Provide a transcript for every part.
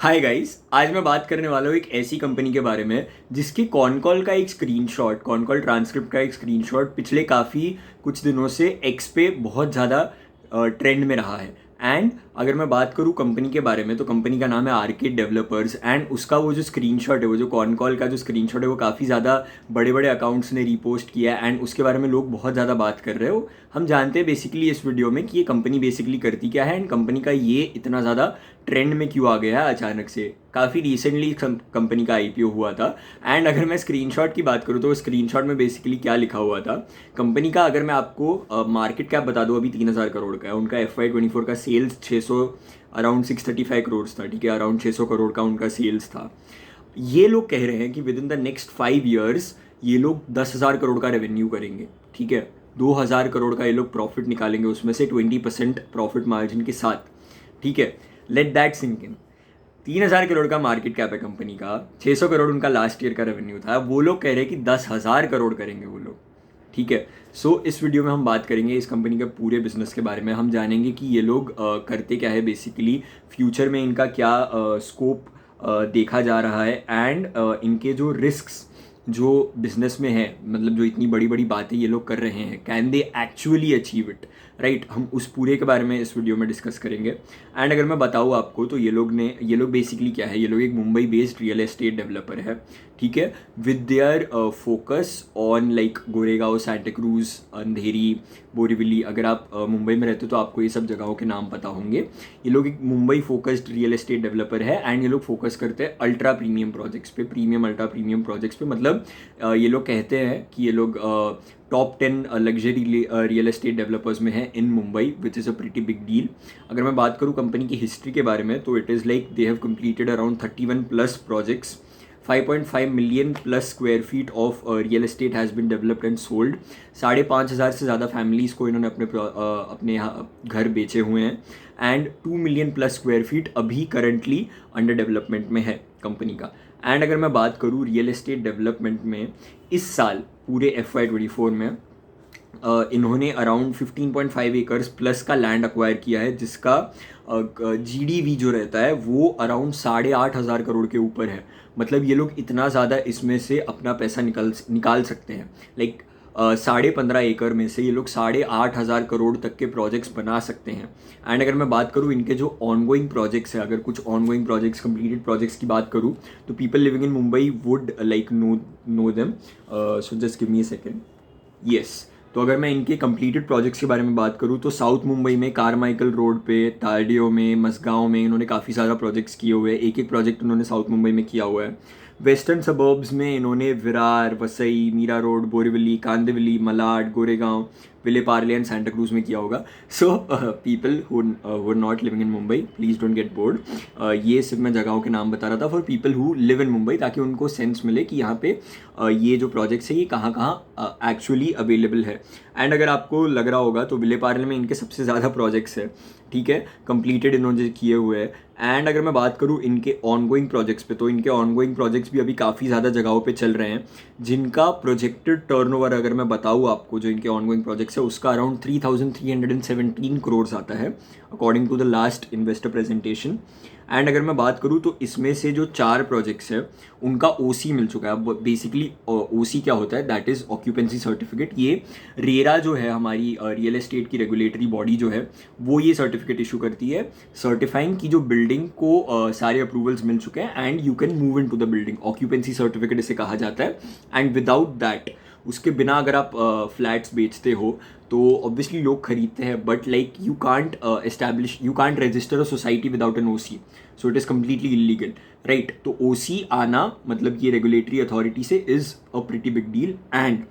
Hi guys, आज मैं बात करने वाला हूँ एक ऐसी कंपनी के बारे में जिसकी कॉन कॉल का एक स्क्रीनशॉट, कॉन कॉल ट्रांसक्रिप्ट का एक स्क्रीनशॉट पिछले काफ़ी कुछ दिनों से एक्स पे बहुत ज़्यादा ट्रेंड में रहा है। एंड अगर मैं बात करूँ कंपनी के बारे में तो कंपनी का नाम है आर्केड डेवलपर्स। एंड उसका वो जो स्क्रीनशॉट है, वो जो कॉन कॉल का जो स्क्रीनशॉट है, वो काफ़ी ज़्यादा बड़े बड़े अकाउंट्स ने रीपोस्ट किया है एंड उसके बारे में लोग बहुत ज़्यादा बात कर रहे हो। हम जानते हैं बेसिकली इस वीडियो में कि ये कंपनी बेसिकली करती क्या है एंड कंपनी का ये इतना ज़्यादा ट्रेंड में क्यों आ गया है अचानक से। काफ़ी रिसेंटली कंपनी का आईपीओ हुआ था। एंड अगर मैं स्क्रीनशॉट की बात करूँ तो स्क्रीनशॉट में बेसिकली क्या लिखा हुआ था कंपनी का, अगर मैं आपको मार्केट कैप बता दूँ, अभी 3,000 करोड़ का है। उनका FY24 का सेल्स 600 अराउंड 635 करोड़ था, ठीक है, अराउंड 600 करोड़ का उनका सेल्स था। ये लोग कह रहे हैं कि with in the next 5 years ये लोग 10,000 करोड़ का रेवेन्यू करेंगे, ठीक है, 2,000 करोड़ का ये लोग प्रॉफिट निकालेंगे, उसमें से 20% प्रॉफिट मार्जिन के साथ, ठीक है। Let that sink in. 3,000 crore का मार्केट कैप है कंपनी का, 600 करोड़ उनका लास्ट ईयर का रेवेन्यू था। वो लोग कह रहे हैं कि 10,000 करोड़ करेंगे वो लोग, ठीक है। सो इस वीडियो में हम बात करेंगे इस कंपनी के पूरे बिजनेस के बारे में। हम जानेंगे कि ये लोग करते क्या है बेसिकली, फ्यूचर में इनका क्या स्कोप देखा जा रहा है एंड इनके जो रिस्क्स जो बिजनेस में है, मतलब जो इतनी बड़ी बड़ी बातें ये लोग कर रहे हैं, can they actually achieve it, right. हम उस पूरे के बारे में इस वीडियो में डिस्कस करेंगे। एंड अगर मैं बताऊँ आपको तो ये लोग बेसिकली क्या है, ये लोग एक Mumbai based real estate developer है, ठीक है, with their focus on like Goregaon, Santa Cruz, Andheri, Borivali. अगर आप मुंबई में रहते हो तो आपको ये सब जगहों के नाम पता होंगे। ये लोग एक Mumbai focused real estate developer है एंड ये लोग फोकस करते हैं अल्ट्रा प्रीमियम प्रोजेक्ट्स पे, प्रीमियम अल्ट्रा प्रीमियम प्रोजेक्ट्स पे। मतलब ये लोग कहते हैं कि ये लोग top 10 luxury real estate developers में है in Mumbai, which is a pretty big deal. अगर मैं बात करूँ कंपनी की हिस्ट्री के बारे में तो it is like they have completed around 31 plus projects, 5.5 million plus square feet of real estate has been developed and sold. 5,500 से ज़्यादा फैमिलीज़ को इन्होंने अपने यहाँ घर बेचे हुए हैं and 2 million plus square feet अभी करंटली अंडर डेवलपमेंट में है कंपनी का। एंड अगर मैं बात करूँ रियल एस्टेट डेवलपमेंट में, इस साल पूरे FY24 में इन्होंने अराउंड 15.5 एकर्स प्लस का लैंड अक्वायर किया है, जिसका GDV जो रहता है वो अराउंड 8,500 करोड़ के ऊपर है। मतलब ये लोग इतना ज़्यादा इसमें से अपना पैसा निकाल सकते हैं। लाइक 15.5 एकड़ में से ये लोग 8,500 करोड़ तक के प्रोजेक्ट्स बना सकते हैं। एंड अगर मैं बात करूँ इनके जो ऑनगोइंग प्रोजेक्ट्स है, अगर कुछ ऑनगोइंग प्रोजेक्ट्स, कंप्लीटेड प्रोजेक्ट्स की बात करूँ तो people living in Mumbai would like know them. So just give me a second. Yes, तो अगर मैं इनके कंप्लीटेड प्रोजेक्ट्स के बारे में बात करूँ तो साउथ मुंबई में कारमाइकल रोड पे, तारडियो में, मसगांव में इन्होंने काफ़ी सारा प्रोजेक्ट्स किए हुए हैं। एक एक प्रोजेक्ट इन्होंने साउथ मुंबई में किया हुआ है। वेस्टर्न सबर्ब्स में इन्होंने Virar, Vasai, Mira Road, Borivali, Kandivali, Malad, Goregaon, Vile Parle and Santacruz में किया होगा। So people who are not living in Mumbai, please don't get bored. ये सिर्फ मैं जगहों के नाम बता रहा था for people who live in Mumbai, ताकि उनको सेंस मिले कि यहाँ पे ये जो प्रोजेक्ट्स है ये कहाँ कहाँ एक्चुअली अवेलेबल है। एंड अगर आपको लग रहा होगा तो विले पार्ले में इनके सबसे ज़्यादा प्रोजेक्ट्स है, ठीक है, कंप्लीटेड इन्होंने किए हुए हैं। एंड अगर मैं बात करूँ इनके ऑनगोइंग प्रोजेक्ट्स पे तो इनके ऑनगोइंग प्रोजेक्ट्स भी अभी काफ़ी ज़्यादा जगहों पे चल रहे हैं, जिनका प्रोजेक्टेड टर्नओवर अगर मैं बताऊँ आपको, जो इनके ऑनगोइंग प्रोजेक्ट्स है उसका अराउंड 3,317 करोड़ आता है according to the last investor presentation. And अगर मैं बात करूँ तो इसमें से जो 4 प्रोजेक्ट्स है उनका OC मिल चुका है। अब बेसिकली OC क्या होता है, दैट इज़ ऑक्यूपेंसी सर्टिफिकेट। ये रेरा जो है हमारी रियल एस्टेट की रेगुलेटरी बॉडी जो है वो ये सर्टिफिकेट इशू करती है, सर्टिफाइंग की जो बिल्डिंग को सारे अप्रूवल्स मिल चुके हैं and you can move into the building. Occupancy certificate इसे कहा जाता है। एंड विदाउट दैट, उसके बिना अगर आप फ्लैट्स बेचते हो तो ऑब्वियसली लोग खरीदते हैं, but like you can't register a society without an OC, so it is completely illegal, right. तो OC आना मतलब ये रेगुलेटरी अथॉरिटी से is a pretty big deal. And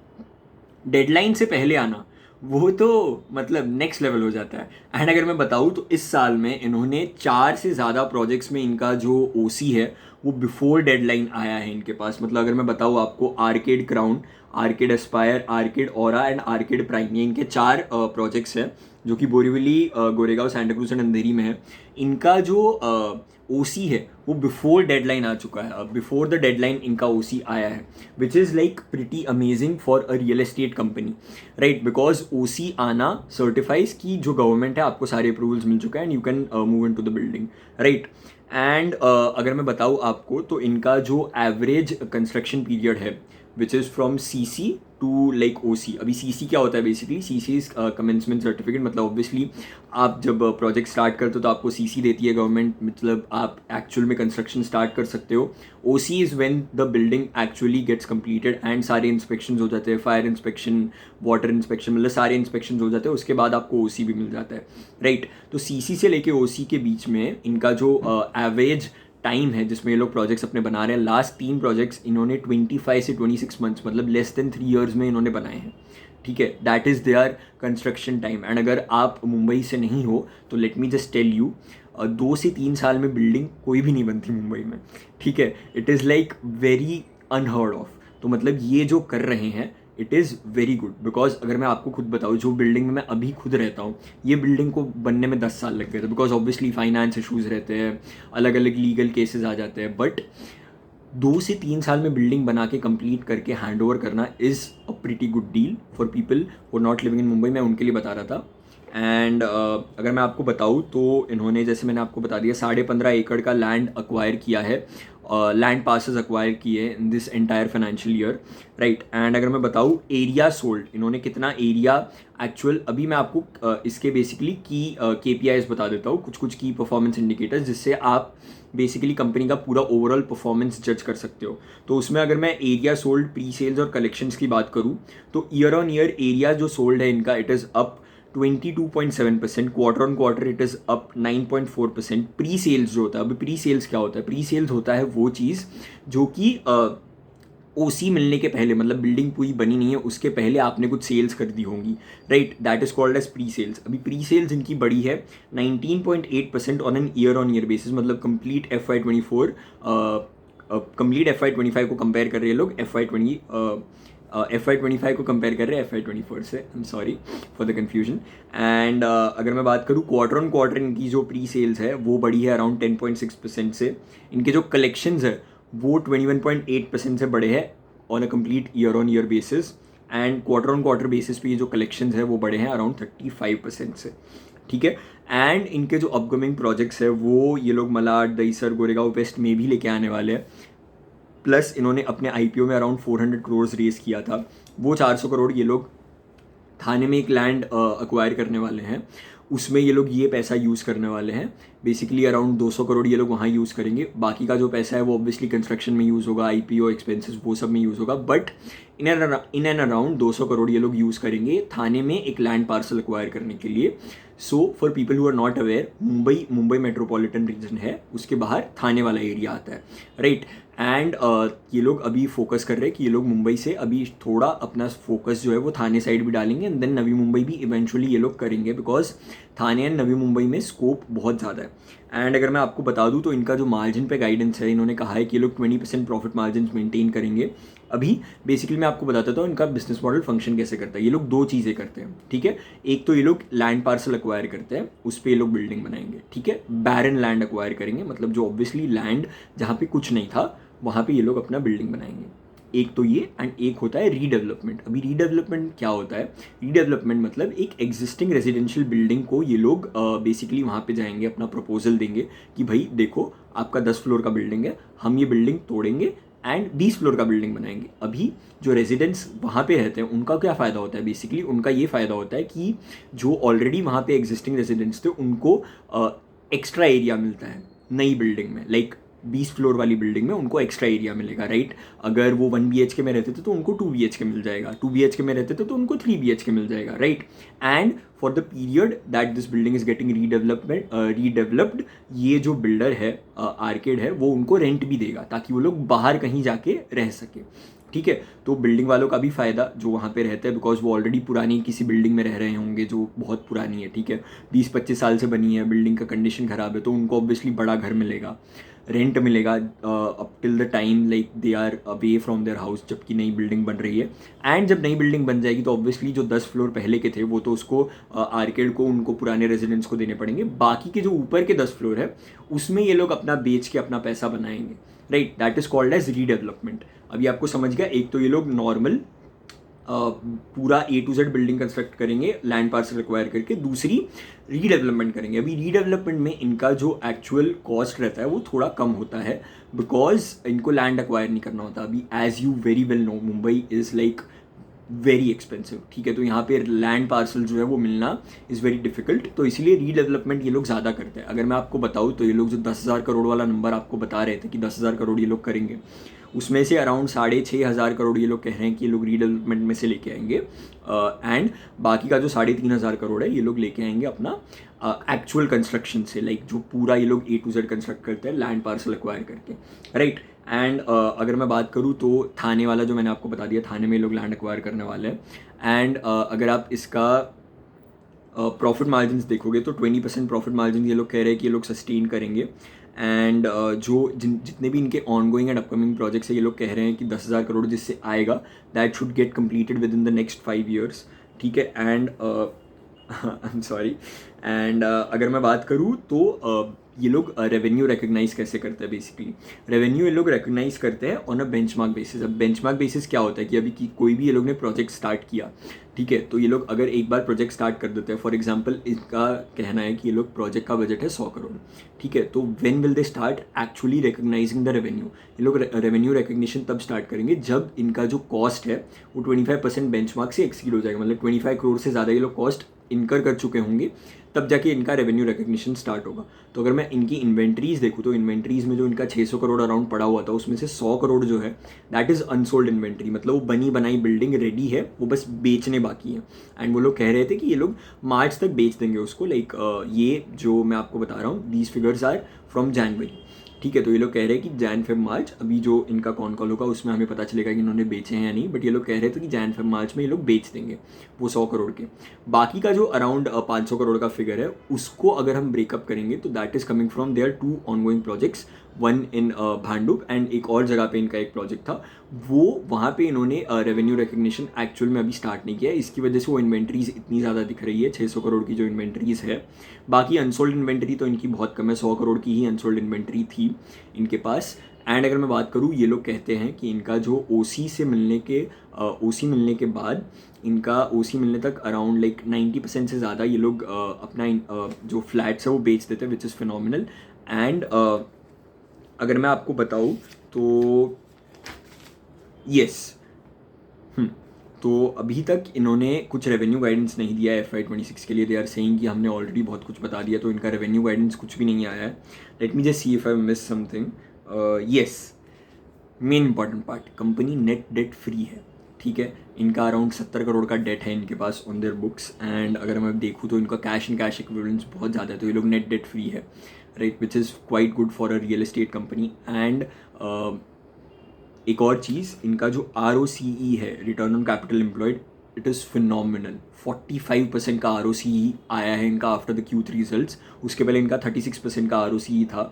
deadline से पहले आना वो तो मतलब नेक्स्ट लेवल हो जाता है। एंड अगर मैं बताऊँ तो इस साल में इन्होंने 4 से ज़्यादा प्रोजेक्ट्स में इनका जो OC है वो बिफोर डेडलाइन आया है इनके पास। मतलब अगर मैं बताऊँ आपको, Arkade Crown, Arkade Aspire, Arkade Aura and Arkade Prime, ये इनके 4 प्रोजेक्ट्स हैं जो कि बोरीवली, गोरेगांव, सांता क्रूज एंड अंधेरी में है, इनका जो ओसी है वो बिफोर डेडलाइन आ चुका है। बिफोर द डेडलाइन इनका ओसी आया है, which is like pretty amazing for a real estate company, right? Because OC आना सर्टिफाइज कि जो गवर्नमेंट है आपको सारे अप्रूवल्स मिल चुके हैं and you can move into the building, right? And अगर मैं बताऊँ आपको तो इनका जो एवरेज कंस्ट्रक्शन पीरियड है which is from CC to like OC. अभी सीसी क्या होता है? Basically CC is commencement certificate, मतलब ऑब्वियसली आप जब प्रोजेक्ट स्टार्ट करते हो तो आपको सीसी देती है गवर्नमेंट, मतलब आप एक्चुअल में कंस्ट्रक्शन स्टार्ट कर सकते हो। OC is when the building actually gets completed and सारे इंस्पेक्शन हो जाते हैं, फायर इंस्पेक्शन, वाटर इंस्पेक्शन, मतलब सारे इंस्पेक्शन हो जाते हैं, उसके बाद आपको ओसी भी मिल जाता है, राइट? तो सीसी से लेके ओसी के बीच में इनका जो एवरेज टाइम है जिसमें ये लोग प्रोजेक्ट्स अपने बना रहे हैं, लास्ट 3 प्रोजेक्ट्स इन्होंने 25 से 26 मंथ्स, मतलब लेस देन 3 ईयर्स में इन्होंने बनाए हैं, ठीक है? That is their construction time. And अगर आप मुंबई से नहीं हो तो let me just tell you, 2 से 3 साल में बिल्डिंग कोई भी नहीं बनती मुंबई में, ठीक है? It is like very unheard of. तो मतलब ये जो कर रहे हैं it is very good, because अगर मैं आपको खुद बताऊँ, जो बिल्डिंग में मैं अभी खुद रहता हूँ, ये बिल्डिंग को बनने में 10 साल लग गए थे, बिकॉज ऑब्वियसली फाइनेंस इशूज़ रहते हैं, अलग अलग लीगल केसेस आ जाते हैं, बट 2 से 3 साल में बिल्डिंग बना के कंप्लीट करके हैंड ओवर करना is a pretty good deal for people who are not living in Mumbai. मैं उनके लिए बता रहा था। एंड अगर मैं आपको बताऊँ तो इन्होंने, जैसे मैंने आपको बता दिया, 15.5 एकड़ का लैंड अक्वायर किया है, लैंड पासेस अक्वायर किए in this entire financial year, right? And अगर मैं बताऊँ एरिया सोल्ड, इन्होंने कितना एरिया एक्चुअल, अभी मैं आपको इसके बेसिकली की KPIs बता देता हूँ, कुछ कुछ की परफॉर्मेंस इंडिकेटर्स, जिससे आप बेसिकली कंपनी का पूरा ओवरऑल परफॉर्मेंस जज कर सकते हो। तो उसमें अगर मैं एरिया सोल्ड, प्री सेल्स और कलेक्शंस की बात करूँ तो ईयर ऑन ईयर एरिया जो सोल्ड है इनका, it is up 22.7%, quarter on quarter it is up 9.4%। Pre sales जो होता है, अभी प्री सेल्स क्या होता है? प्री सेल्स होता है वो चीज़ जो कि ओसी मिलने के पहले, मतलब बिल्डिंग पूरी बनी नहीं है उसके पहले आपने कुछ सेल्स कर दी होंगी, right? That is called as pre sales. अभी प्री सेल्स इनकी बड़ी है 19.8% on an year on year basis, मतलब कंप्लीट FY24, कंप्लीट FY25 को कंपेयर कर रहे हैं लोग, FY25 को कंपेयर कर रहे हैं FY24 से। I am sorry for the confusion. And अगर मैं बात करूँ क्वार्टर ऑन क्वार्टर इनकी जो प्री सेल्स है वो बड़ी है अराउंड 10.6% से। इनके जो कलेक्शंस है वो 21.8% से बढ़े हैं on a complete year on year basis. And quarter on quarter basis पे ये जो कलेक्शंस है वो बढ़े हैं अराउंड 35% से, ठीक है? एंड इनके जो अपकमिंग प्रोजेक्ट्स है वो ये लोग मलाड, दहीसर, गोरेगांव वेस्ट में भी लेके आने वाले हैं। प्लस इन्होंने अपने IPO में अराउंड 400 करोड़ रेज किया था, वो 400 करोड़ ये लोग थाने में एक लैंड अक्वायर करने वाले हैं, उसमें ये लोग ये पैसा यूज़ करने वाले हैं। बेसिकली अराउंड 200 करोड़ ये लोग वहाँ यूज़ करेंगे, बाकी का जो पैसा है वो ऑब्वियसली कंस्ट्रक्शन में यूज़ होगा, IPO एक्सपेंसेस वो सब में यूज़ होगा, but in and around 200 crore ये लोग यूज़ करेंगे थाने में एक लैंड पार्सल अक्वायर करने के लिए। So for people who are not aware, Mumbai Metropolitan Region है, उसके बाहर थाने वाला एरिया आता है, राइट? एंड ये लोग अभी फोकस कर रहे हैं कि ये लोग मुंबई से अभी थोड़ा अपना फोकस जो है वो थाने साइड भी डालेंगे, एंड देन नवी मुंबई भी इवेंचुअली ये लोग करेंगे, because Thane and Navi Mumbai में स्कोप बहुत ज़्यादा है। एंड अगर मैं आपको बता दूं तो इनका जो मार्जिन पे गाइडेंस है, इन्होंने कहा है कि ये लोग 20% प्रॉफिट मार्जिन मेंटेन करेंगे। अभी बेसिकली मैं आपको बताता हूँ इनका बिजनेस मॉडल फंक्शन कैसे करता है। ये लोग 2 चीज़ें करते हैं, ठीक है? एक तो ये लोग लैंड पार्सल अक्वायर करते हैं, उस पर ये लोग बिल्डिंग बनाएंगे, ठीक है? बैरन लैंड अक्वायर करेंगे, मतलब जो ऑब्वियसली लैंड जहाँ पे कुछ नहीं था वहाँ पे ये लोग अपना बिल्डिंग बनाएंगे। एक तो ये, एंड एक होता है रीडेवलपमेंट। अभी रीडेवलपमेंट क्या होता है? रीडेवलपमेंट मतलब एक एग्जिस्टिंग रेजिडेंशियल बिल्डिंग को ये लोग बेसिकली वहाँ पे जाएंगे, अपना प्रपोजल देंगे कि भाई देखो आपका 10 फ्लोर का बिल्डिंग है, हम ये बिल्डिंग तोड़ेंगे एंड 20 फ्लोर का बिल्डिंग बनाएंगे। अभी जो रेजिडेंट्स वहाँ पे रहते हैं उनका क्या फ़ायदा होता है? बेसिकली उनका ये फ़ायदा होता है कि जो ऑलरेडी वहाँ पे एग्जिस्टिंग रेजिडेंट्स थे उनको एक्स्ट्रा एरिया मिलता है नई बिल्डिंग में, लाइक 20 फ्लोर वाली बिल्डिंग में उनको एक्स्ट्रा एरिया मिलेगा, राइट? अगर वो 1 BHK में रहते थे तो उनको 2 BHK मिल जाएगा, 2 BHK में रहते थे तो उनको 3 BHK मिल जाएगा, right? And for the period that this building is getting redeveloped, ये जो बिल्डर है आर्केड है वो उनको रेंट भी देगा ताकि वो लोग बाहर कहीं जाके रह सके, ठीक है। तो बिल्डिंग वालों का भी फ़ायदा जो वहाँ पे रहते हैं, बिकॉज वो ऑलरेडी पुरानी किसी बिल्डिंग में रह रहे होंगे जो बहुत पुरानी है, ठीक है, 20-25 साल से बनी है, बिल्डिंग का कंडीशन ख़राब है, तो उनको ऑब्वियसली बड़ा घर मिलेगा, रेंट मिलेगा up till the time like they are away from their house, जबकि नई बिल्डिंग बन रही है। एंड जब नई बिल्डिंग बन जाएगी तो ऑब्वियसली जो 10 फ्लोर पहले के थे वो तो उसको आर्केड को, उनको पुराने रेजिडेंट्स को देने पड़ेंगे, बाकी के जो ऊपर के 10 फ्लोर है उसमें ये लोग अपना बेच के अपना पैसा बनाएंगे, right. That is called as redevelopment. अभी आपको समझ गया, एक तो ये लोग नॉर्मल पूरा A to Z building construct करेंगे लैंड पार्सल एक्वायर करके, दूसरी रीडेवलपमेंट करेंगे। अभी रीडेवलपमेंट में इनका जो एक्चुअल कॉस्ट रहता है वो थोड़ा कम होता है, बिकॉज इनको लैंड एक्वायर नहीं करना होता। अभी as you very well know, Mumbai is like very expensive, ठीक है, तो यहाँ पे लैंड पार्सल जो है वो मिलना इज़ वेरी डिफिकल्ट, तो इसीलिए रीडेवलपमेंट ये लोग ज़्यादा करते हैं। अगर मैं आपको बताऊँ तो ये लोग जो 10,000 करोड़ वाला नंबर आपको बता रहे थे कि 10,000 करोड़ ये लोग करेंगे, उसमें से अराउंड 6,500 करोड़ ये लोग कह रहे हैं कि ये लोग रीडेवलपमेंट में से लेके आएंगे, एंड बाकी का जो 3,500 करोड़ है ये लोग लेके आएंगे अपना एक्चुअल कंस्ट्रक्शन से, लाइक जो पूरा ये लोग A to Z कंस्ट्रक्ट करते हैं लैंड पार्सल एक्वायर करके, राइट। एंड अगर मैं बात करूँ तो थाने वाला जो मैंने आपको बता दिया, थाने में ये लोग लैंड एक्वायर करने वाले हैं। एंड अगर आप इसका प्रॉफिट मार्जिन देखोगे तो 20% प्रॉफिट मार्जिन ये लोग कह रहे हैं कि ये लोग सस्टेन करेंगे। एंड जो जितने भी इनके on going and upcoming projects है ये लोग कह रहे हैं कि 10,000 करोड़ जिससे आएगा that should get completed with in the next 5 years, ठीक है। And I am sorry. And अगर मैं बात करूँ तो ये लोग रेवेन्यू रिकग्नाइज कैसे करते हैं, बेसिकली रेवेन्यू ये लोग रिकग्नाइज करते हैं ऑन अ बेंचमार्क बेसिस। अब बेंचमार्क बेसिस क्या होता है कि अभी कोई भी ये लोग ने प्रोजेक्ट स्टार्ट किया, ठीक है, तो ये लोग अगर एक बार प्रोजेक्ट स्टार्ट कर देते हैं, फॉर एग्जांपल इनका कहना है कि ये लोग प्रोजेक्ट का बजट है 100 करोड़, ठीक है, तो when will they start actually recognising the revenue, ये लोग रेवेन्यू रिकग्निशन तब स्टार्ट करेंगे जब इनका जो कॉस्ट है वो 25% बेंचमार्क से एक्सीड हो जाएगा, मतलब 25 करोड़ से ज़्यादा ये लोग कॉस्ट इनकर कर चुके होंगे, तब जाके इनका रेवेन्यू रिकग्निशन स्टार्ट होगा। तो अगर मैं इनकी इन्वेंट्रीज देखूँ तो इन्वेंट्रीज में जो इनका 600 करोड़ अराउंड पड़ा हुआ था उसमें से 100 करोड़ जो है दैट इज़ अनसोल्ड इन्वेंट्री, मतलब वो बनी बनाई बिल्डिंग रेडी है, वो बस बेचने बाकी है। एंड वो लोग कह रहे थे कि ये लोग मार्च तक बेच देंगे उसको, लाइक ये जो मैं आपको बता रहा हूँ these figures are from January, ठीक है। तो ये लोग कह रहे हैं कि जैन फेब मार्च, अभी जो इनका कॉन कॉल होगा उसमें हमें पता चलेगा कि इन्होंने बेचे हैं या नहीं, बट ये लोग कह रहे थे कि जैन फेब मार्च में ये लोग बेच देंगे वो 100 करोड़ के। बाकी का जो अराउंड 500 करोड़ का फिगर है उसको अगर हम ब्रेकअप करेंगे तो that is coming from their 2 ongoing projects, one in Bhandup and एक और जगह पे इनका एक प्रोजेक्ट था, वो वहाँ पे इन्होंने रेवेन्यू रिकग्निशन एक्चुअल में अभी स्टार्ट नहीं किया है, इसकी वजह से वो इन्वेंट्रीज इतनी ज़्यादा दिख रही है, 600 करोड़ की जो इन्वेंट्रीज है। बाकी अनसोल्ड इन्वेंट्री तो इनकी बहुत कम है, 100 करोड़ की ही अनसोल्ड इन्वेंट्री थी इनके पास। एंड अगर मैं बात करूँ, ये लोग कहते हैं कि इनका जो OC से मिलने के OC मिलने के बाद इनका OC मिलने तक अराउंड लाइक 90% से ज़्यादा ये लोग अपना जो फ्लैट्स है वो बेच देते हैं, विच इज़ फिनोमिनल। एंड अगर मैं आपको बताऊँ तो यस, तो अभी तक इन्होंने कुछ रेवेन्यू गाइडेंस नहीं दिया है FY26 के लिए। दे आर सेइंग कि हमने ऑलरेडी बहुत कुछ बता दिया, तो इनका रेवेन्यू गाइडेंस कुछ भी नहीं आया है। Late me just see if I miss something. Yes, main important part, company net debt free है, ठीक है। इनका अराउंड 70 करोड़ का डेट है इनके pass on their books. And अगर मैं देखूँ तो इनका कैश एंड कैश इक्विवेलेंस बहुत ज़्यादा है, तो ये लोग नेट डेट फ्री है, right, which is quite good for a real estate company. And एक और चीज़, इनका जो ROCE है, return on capital employed, it is phenomenal. 45% का ROCE आया है इनका आफ्टर द Q3 रिजल्ट्स। उसके पहले इनका 36% का ROCE था,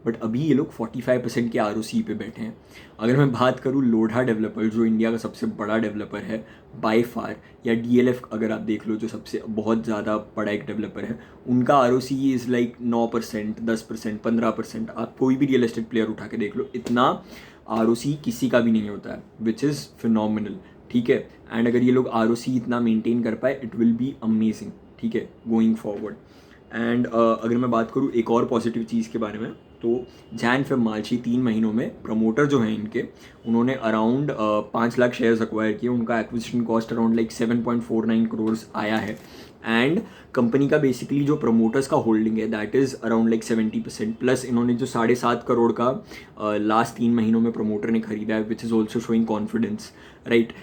बट अभी ये लोग 45% के ROCE पे बैठे हैं। अगर मैं बात करूँ लोढ़ा डेवलपर, जो इंडिया का सबसे बड़ा डेवलपर है बाय फार, या DLF अगर आप देख लो जो सबसे बहुत ज़्यादा बड़ा एक डेवलपर है, उनका ROCE इज़ लाइक 9%, 10%, 15%। आप कोई भी रियल एस्टेट प्लेयर उठा के देख लो, इतना ROCE किसी का भी नहीं होता है, विच इज़ फिनोमिनल, ठीक है। एंड अगर ये लोग ROCE इतना मेंटेन कर पाए, इट विल बी अमेजिंग, ठीक है, गोइंग फॉरवर्ड। एंड अगर मैं बात करूँ एक और पॉजिटिव चीज़ के बारे में, तो जैन फेब मार्च, 3 महीनों में प्रमोटर जो हैं इनके, उन्होंने अराउंड 5 लाख शेयर्स एक्वायर किए। उनका acquisition cost around like 7.49 crore आया है। एंड कंपनी का बेसिकली जो प्रमोटर्स का होल्डिंग है that is around like 70%, plus इन्होंने जो 7.5 करोड़ का लास्ट 3 महीनों में प्रमोटर ने खरीदा है, which is also showing confidence, right,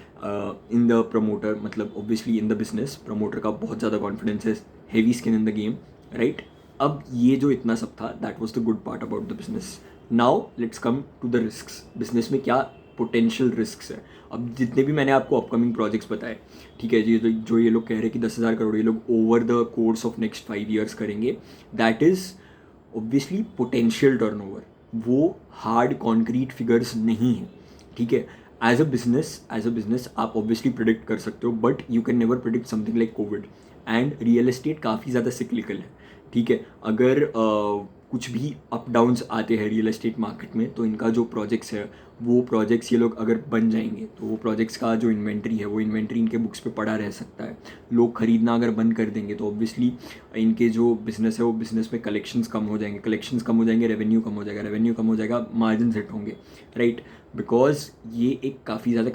in the promoter, मतलब obviously in the business promoter का बहुत ज़्यादा कॉन्फिडेंस है, heavy skin in the game, right. अब ये जो इतना सब था, that was the good part about the business. Now let's come to the risks. Business में क्या पोटेंशियल रिस्क है। अब जितने भी मैंने आपको अपकमिंग प्रोजेक्ट्स बताए, ठीक है जी, जो ये लोग कह रहे हैं कि 10,000 करोड़ ये लोग over the course of next 5 years करेंगे, that is obviously potential turnover, वो हार्ड कॉन्क्रीट फिगर्स नहीं है, ठीक है। एज अ बिजनेस आप ऑब्वियसली प्रिडिक्ट कर सकते हो, but you can never predict something like Covid. And real estate काफ़ी ज़्यादा सिक्लिकल है, ठीक है। अगर कुछ भी अप डाउन्स आते हैं रियल एस्टेट मार्केट में, तो इनका जो प्रोजेक्ट्स है वो प्रोजेक्ट्स ये लोग अगर बन जाएंगे तो वो प्रोजेक्ट्स का जो इन्वेंट्री है वो इन्वेंट्री इनके बुक्स पे पड़ा रह सकता है। लोग खरीदना अगर बंद कर देंगे तो ऑब्वियसली इनके जो बिज़नेस है वो बिज़नेस में कलेक्शंस कम हो जाएंगे, रेवेन्यू कम हो जाएगा, मार्जिन हिट होंगे, राइट। बिकॉज ये एक काफ़ी ज़्यादा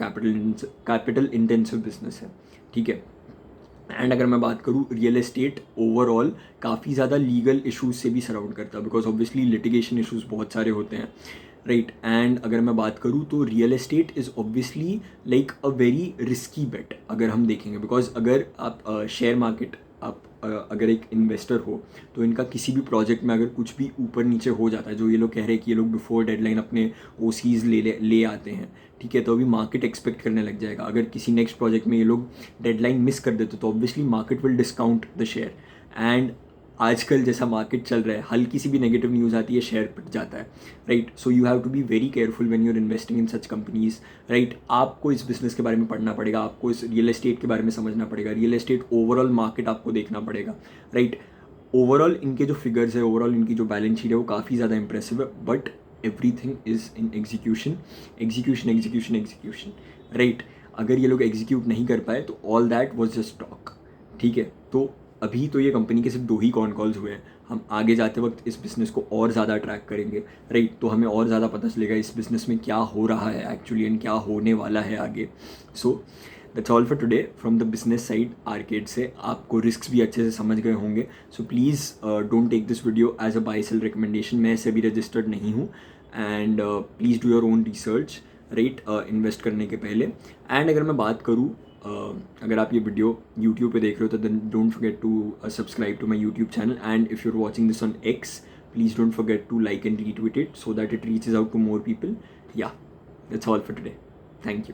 कैपिटल इंटेंसिव बिजनेस है, ठीक है। एंड अगर मैं बात करूँ, रियल एस्टेट ओवरऑल काफ़ी ज़्यादा लीगल इश्यूज से भी सराउंड करता है, बिकॉज ऑब्वियसली लिटिगेशन इश्यूज बहुत सारे होते हैं, राइट। एंड अगर मैं बात करूँ तो real estate is obviously like a very risky bet अगर हम देखेंगे, बिकॉज अगर आप शेयर मार्केट, आप अगर एक इन्वेस्टर हो तो इनका किसी भी प्रोजेक्ट में अगर कुछ भी ऊपर नीचे हो जाता है, जो ये लोग कह रहे हैं कि ये लोग बिफोर डेडलाइन अपने ओसीज ले आते हैं, ठीक है, तो अभी मार्केट एक्सपेक्ट करने लग जाएगा। अगर किसी नेक्स्ट प्रोजेक्ट में ये लोग डेडलाइन मिस कर देते तो obviously market will discount the share. And आजकल जैसा मार्केट चल रहा है, हल्की सी भी नेगेटिव न्यूज़ आती है शेयर पिट जाता है, right. So you have to be very careful when you are investing in such companies, right. आपको इस बिजनेस के बारे में पढ़ना पड़ेगा, आपको इस रियल एस्टेट के बारे में समझना पड़ेगा, रियल एस्टेट ओवरऑल मार्केट आपको देखना पड़ेगा, राइट। ओवरऑल इनके जो फिगर्स है, ओवरऑल इनकी जो बैलेंस शीट है वो काफ़ी ज़्यादा इंप्रेसिव है, but everything is in execution, right. अगर ये लोग एग्जीक्यूट नहीं कर पाए तो all that was just talk, ठीक है। तो अभी तो ये कंपनी के सिर्फ 2 ही कॉन कॉल्स हुए हैं, हम आगे जाते वक्त इस बिज़नेस को और ज़्यादा ट्रैक करेंगे, राइट। तो हमें और ज़्यादा पता चलेगा इस बिज़नेस में क्या हो रहा है एक्चुअली एंड क्या होने वाला है आगे। So that's all for today from the business side arcade से। आपको रिस्क भी अच्छे से समझ गए होंगे, so please don't take this video as a buy sell recommendation. मैं ऐसे भी रजिस्टर्ड नहीं हूँ, and please do your own research, right, invest करने के पहले। एंड अगर मैं बात करूँ, अगर आप ये वीडियो यूट्यूब पे देख रहे हो तो then don't forget to subscribe to my YouTube channel, and if you are watching this on X, please don't forget to like and retweet it so that it reaches out to more people. Yeah, that's all for today. Thank you.